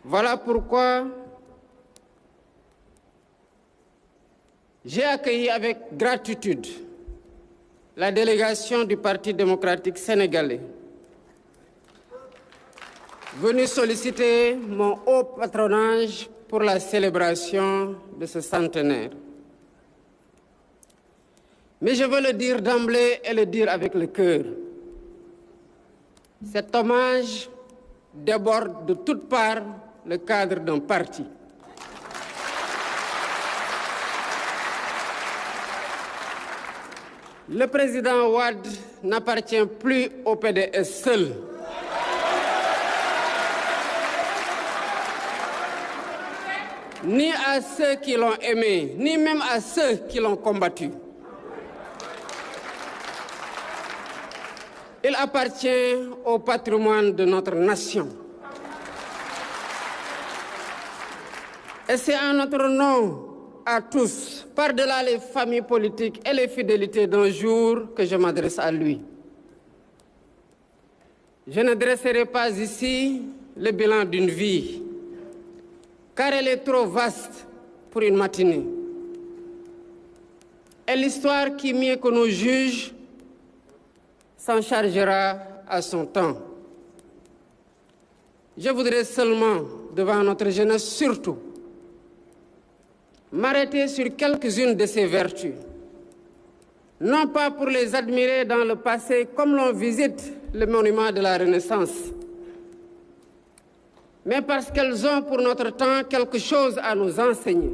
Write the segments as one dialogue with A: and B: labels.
A: Voilà pourquoi j'ai accueilli avec gratitude la délégation du Parti démocratique sénégalais, venue solliciter mon haut patronage pour la célébration de ce centenaire. Mais je veux le dire d'emblée et le dire avec le cœur. Cet hommage déborde de toutes parts le cadre d'un parti. Le président Wade n'appartient plus au PDS seul. Ni à ceux qui l'ont aimé, ni même à ceux qui l'ont combattu. Il appartient au patrimoine de notre nation. Et c'est en notre nom à tous, par-delà les familles politiques et les fidélités d'un jour, que je m'adresse à lui. Je ne dresserai pas ici le bilan d'une vie, car elle est trop vaste pour une matinée. Et l'histoire qui, mieux que nos juges, s'en chargera à son temps. Je voudrais seulement, devant notre jeunesse surtout, m'arrêter sur quelques-unes de ses vertus, non pas pour les admirer dans le passé comme l'on visite le monument de la Renaissance, mais parce qu'elles ont pour notre temps quelque chose à nous enseigner.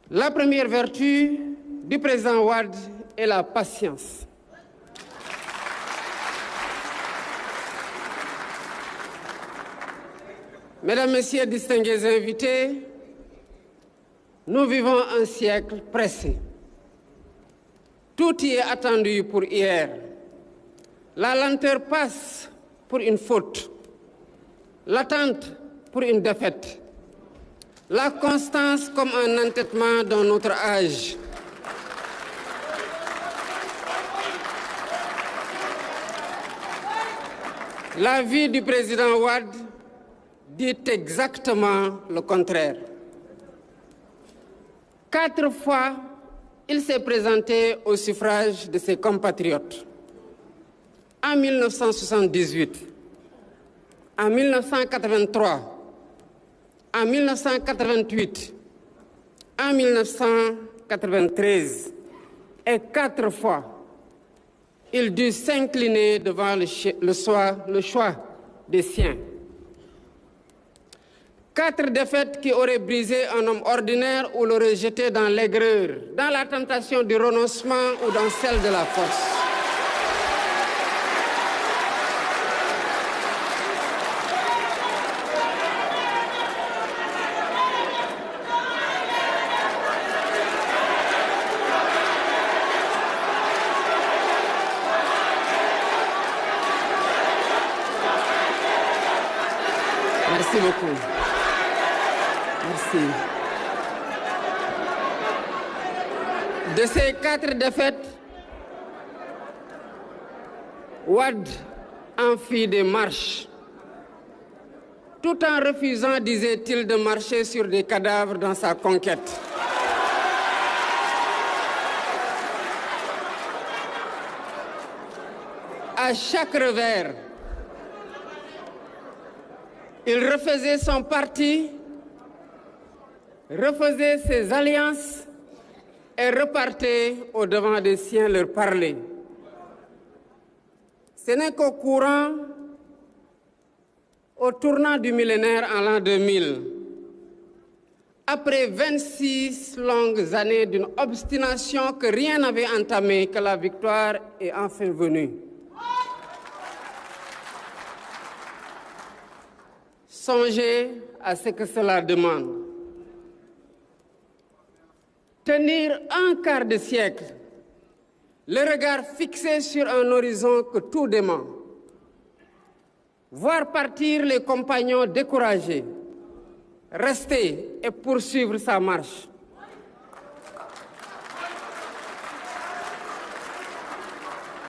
A: La première vertu du président Wade est la patience. Mesdames, Messieurs, distingués invités, nous vivons un siècle pressé. Tout y est attendu pour hier. La lenteur passe pour une faute, l'attente pour une défaite, la constance comme un entêtement d'un autre âge. La vie du président Wade dit exactement le contraire. 4 fois, il s'est présenté au suffrage de ses compatriotes. En 1978, en 1983, en 1988, en 1993, et 4 fois, il dut s'incliner devant le choix des siens. 4 défaites qui auraient brisé un homme ordinaire ou l'auraient jeté dans l'aigreur, dans la tentation du renoncement ou dans celle de la force. Merci beaucoup. Merci. De ces 4 défaites, Wade en fit des marches, tout en refusant, disait-il, de marcher sur des cadavres dans sa conquête. À chaque revers, il refaisait son parti, refaisait ses alliances et repartait au-devant des siens leur parler. Ce n'est qu'au courant, au tournant du millénaire en l'an 2000, après 26 longues années d'une obstination que rien n'avait entamée, que la victoire est enfin venue. Songez à ce que cela demande. Tenir un quart de siècle, le regard fixé sur un horizon que tout dément. Voir partir les compagnons découragés, rester et poursuivre sa marche.